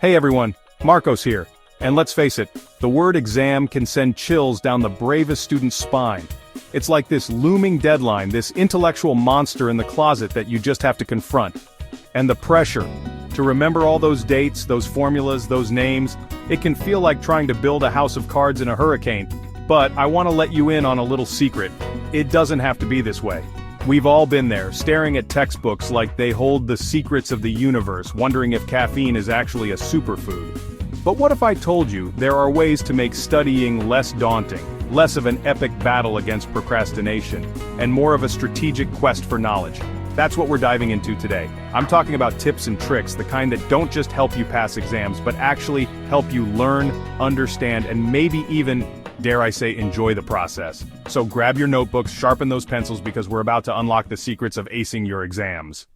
Hey everyone, Marcos here. And let's face it, the word exam can send chills down the bravest student's spine. It's like this looming deadline, this intellectual monster in the closet that you just have to confront. And the pressure to remember all those dates, those formulas, those names, it can feel like trying to build a house of cards in a hurricane. But I want to let you in on a little secret. It doesn't have to be this way. We've all been there, staring at textbooks like they hold the secrets of the universe, wondering if caffeine is actually a superfood. But what if I told you there are ways to make studying less daunting, less of an epic battle against procrastination, and more of a strategic quest for knowledge? That's what we're diving into today. I'm talking about tips and tricks, the kind that don't just help you pass exams, but actually help you learn, understand, and maybe even, dare I say, enjoy the process. So grab your notebooks, sharpen those pencils, because we're about to unlock the secrets of acing your exams.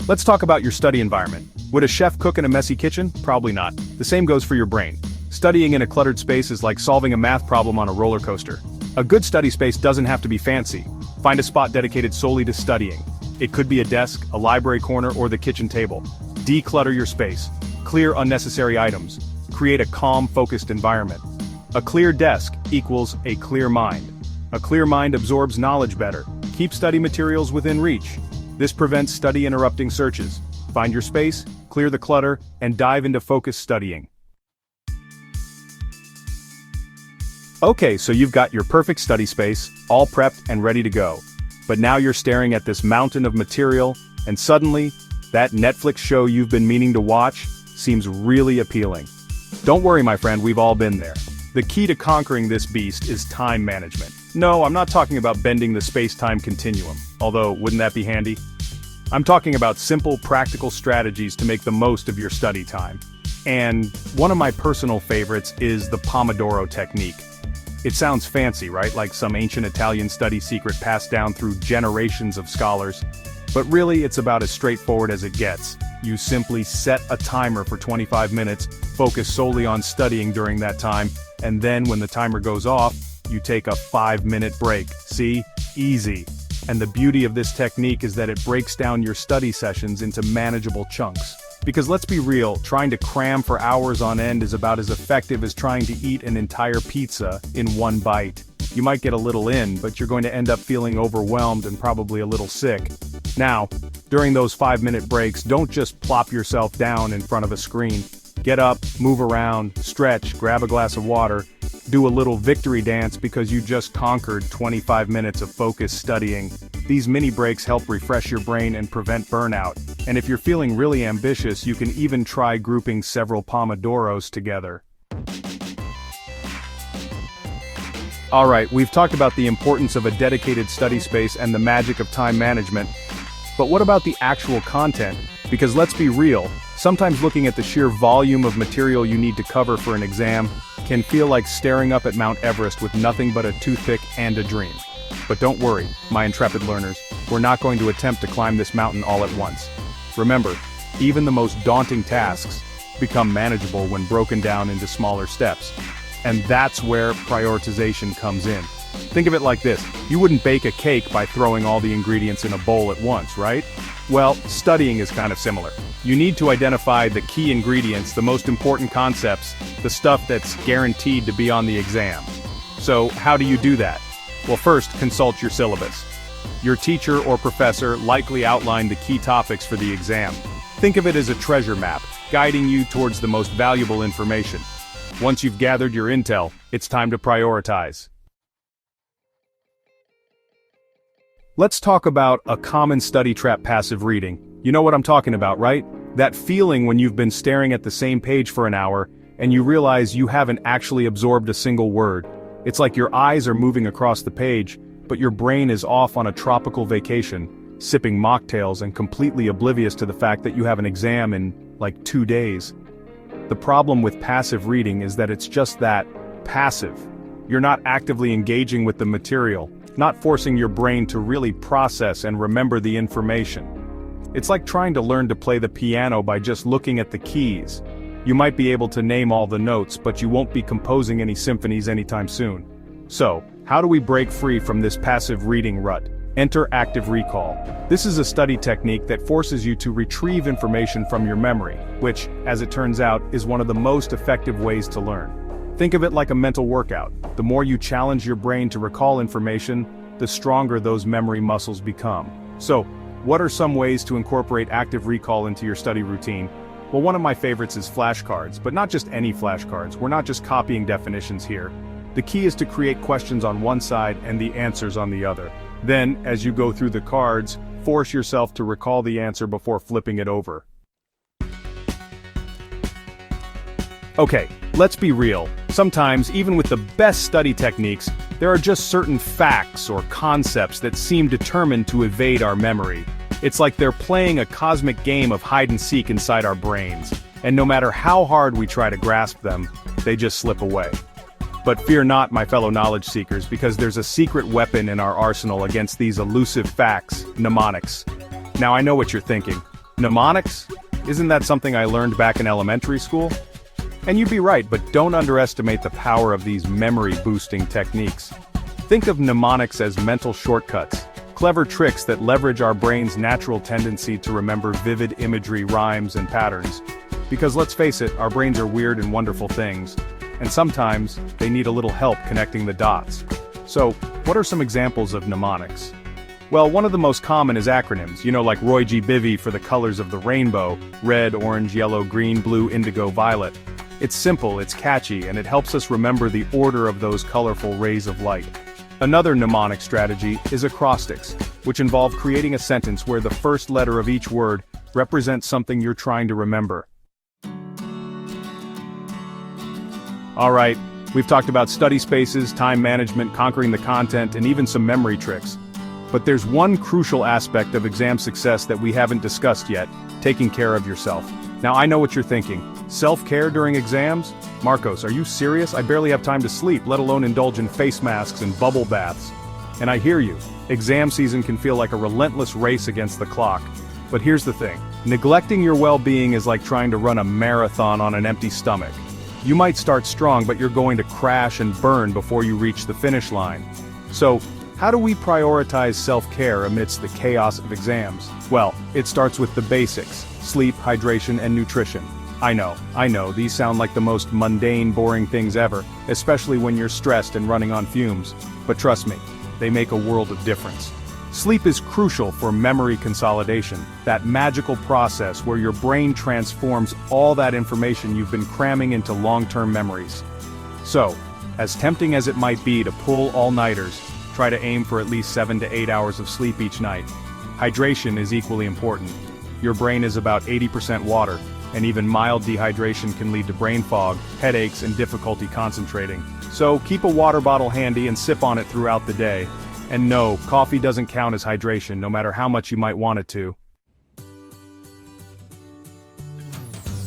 Let's talk about your study environment. Would a chef cook in a messy kitchen? Probably not. The same goes for your brain. Studying in a cluttered space is like solving a math problem on a roller coaster. A good study space doesn't have to be fancy. Find a spot dedicated solely to studying. It could be a desk, a library corner, or the kitchen table. Declutter your space. Clear unnecessary items. Create a calm, focused environment. A clear desk equals a clear mind. A clear mind absorbs knowledge better. Keep study materials within reach. This prevents study interrupting searches. Find your space, clear the clutter, and dive into focused studying. Okay, so you've got your perfect study space, all prepped and ready to go. But now you're staring at this mountain of material, and suddenly, that Netflix show you've been meaning to watch seems really appealing. Don't worry, my friend, we've all been there. The key to conquering this beast is time management. No, I'm not talking about bending the space-time continuum, although wouldn't that be handy? I'm talking about simple, practical strategies to make the most of your study time. And one of my personal favorites is the Pomodoro technique. It sounds fancy, right? Like some ancient Italian study secret passed down through generations of scholars. But really, it's about as straightforward as it gets. You simply set a timer for 25 minutes, focus solely on studying during that time, and then when the timer goes off, you take a 5-minute break. See? Easy. And the beauty of this technique is that it breaks down your study sessions into manageable chunks. Because let's be real, trying to cram for hours on end is about as effective as trying to eat an entire pizza in one bite. You might get a little in, but you're going to end up feeling overwhelmed and probably a little sick. Now, during those 5-minute breaks, don't just plop yourself down in front of a screen. Get up, move around, stretch, grab a glass of water, do a little victory dance because you just conquered 25 minutes of focused studying. These mini breaks help refresh your brain and prevent burnout. And if you're feeling really ambitious, you can even try grouping several Pomodoros together. Alright, we've talked about the importance of a dedicated study space and the magic of time management. But what about the actual content? Because let's be real, sometimes looking at the sheer volume of material you need to cover for an exam can feel like staring up at Mount Everest with nothing but a toothpick and a dream. But don't worry, my intrepid learners, we're not going to attempt to climb this mountain all at once. Remember, even the most daunting tasks become manageable when broken down into smaller steps. And that's where prioritization comes in. Think of it like this, you wouldn't bake a cake by throwing all the ingredients in a bowl at once, right? Well, studying is kind of similar. You need to identify the key ingredients, the most important concepts, the stuff that's guaranteed to be on the exam. So, how do you do that? Well, first, consult your syllabus. Your teacher or professor likely outlined the key topics for the exam. Think of it as a treasure map, guiding you towards the most valuable information. Once you've gathered your intel, it's time to prioritize. Let's talk about a common study trap: passive reading. You know what I'm talking about, right? That feeling when you've been staring at the same page for an hour, and you realize you haven't actually absorbed a single word. It's like your eyes are moving across the page, but your brain is off on a tropical vacation, sipping mocktails and completely oblivious to the fact that you have an exam in, like, 2 days. The problem with passive reading is that it's just that, passive. You're not actively engaging with the material, not forcing your brain to really process and remember the information. It's like trying to learn to play the piano by just looking at the keys. You might be able to name all the notes, but you won't be composing any symphonies anytime soon. So, how do we break free from this passive reading rut? Enter active recall. This is a study technique that forces you to retrieve information from your memory, which, as it turns out, is one of the most effective ways to learn. Think of it like a mental workout. The more you challenge your brain to recall information, the stronger those memory muscles become. So, what are some ways to incorporate active recall into your study routine? Well, one of my favorites is flashcards, but not just any flashcards. We're not just copying definitions here. The key is to create questions on one side and the answers on the other. Then, as you go through the cards, force yourself to recall the answer before flipping it over. Okay, let's be real. Sometimes, even with the best study techniques, there are just certain facts or concepts that seem determined to evade our memory. It's like they're playing a cosmic game of hide-and-seek inside our brains, and no matter how hard we try to grasp them, they just slip away. But fear not, my fellow knowledge seekers, because there's a secret weapon in our arsenal against these elusive facts, mnemonics. Now I know what you're thinking. Mnemonics? Isn't that something I learned back in elementary school? And you'd be right, but don't underestimate the power of these memory-boosting techniques. Think of mnemonics as mental shortcuts, clever tricks that leverage our brain's natural tendency to remember vivid imagery, rhymes, and patterns. Because let's face it, our brains are weird and wonderful things, and sometimes they need a little help connecting the dots. So, what are some examples of mnemonics? Well, one of the most common is acronyms, like Roy G. Bivy for the colors of the rainbow: red, orange, yellow, green, blue, indigo, violet. It's simple, it's catchy, and it helps us remember the order of those colorful rays of light. Another mnemonic strategy is acrostics, which involve creating a sentence where the first letter of each word represents something you're trying to remember. Alright, we've talked about study spaces, time management, conquering the content, and even some memory tricks. But there's one crucial aspect of exam success that we haven't discussed yet: taking care of yourself. Now I know what you're thinking. Self-care during exams? Marcos, are you serious? I barely have time to sleep, let alone indulge in face masks and bubble baths. And I hear you. Exam season can feel like a relentless race against the clock. But here's the thing. Neglecting your well-being is like trying to run a marathon on an empty stomach. You might start strong, but you're going to crash and burn before you reach the finish line. So, how do we prioritize self-care amidst the chaos of exams? Well, it starts with the basics: sleep, hydration, and nutrition. I know, these sound like the most mundane, boring things ever, especially when you're stressed and running on fumes. But trust me, they make a world of difference. Sleep is crucial for memory consolidation, that magical process where your brain transforms all that information you've been cramming into long-term memories. So, as tempting as it might be to pull all-nighters, try to aim for at least 7 to 8 hours of sleep each night. Hydration is equally important. Your brain is about 80% water, and even mild dehydration can lead to brain fog, headaches, and difficulty concentrating. So keep a water bottle handy and sip on it throughout the day. And no, coffee doesn't count as hydration, no matter how much you might want it to.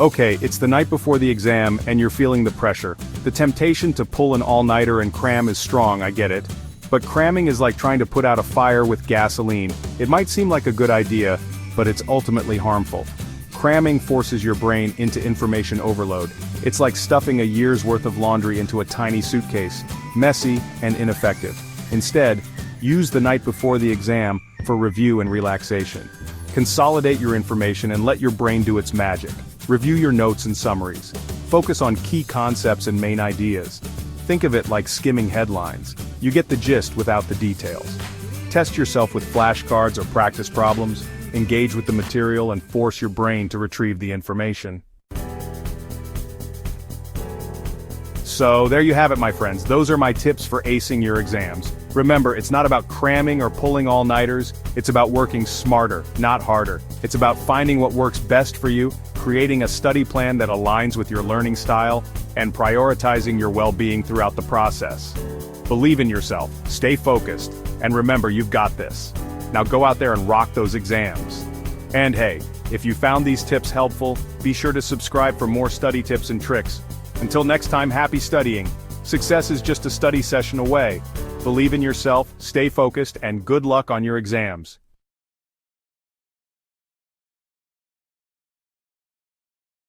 Okay, it's the night before the exam, and you're feeling the pressure. The temptation to pull an all-nighter and cram is strong, I get it. But cramming is like trying to put out a fire with gasoline. It might seem like a good idea, but it's ultimately harmful. Cramming forces your brain into information overload. It's like stuffing a year's worth of laundry into a tiny suitcase. Messy and ineffective. Instead, use the night before the exam for review and relaxation. Consolidate your information and let your brain do its magic. Review your notes and summaries. Focus on key concepts and main ideas. Think of it like skimming headlines. You get the gist without the details. Test yourself with flashcards or practice problems. Engage with the material and force your brain to retrieve the information. So there you have it, my friends. Those are my tips for acing your exams. Remember, it's not about cramming or pulling all-nighters. It's about working smarter, not harder. It's about finding what works best for you, creating a study plan that aligns with your learning style, and prioritizing your well-being throughout the process. Believe in yourself, stay focused, and remember, you've got this. Now go out there and rock those exams. And hey, if you found these tips helpful, be sure to subscribe for more study tips and tricks. Until next time, happy studying. Success is just a study session away. Believe in yourself, stay focused, and good luck on your exams.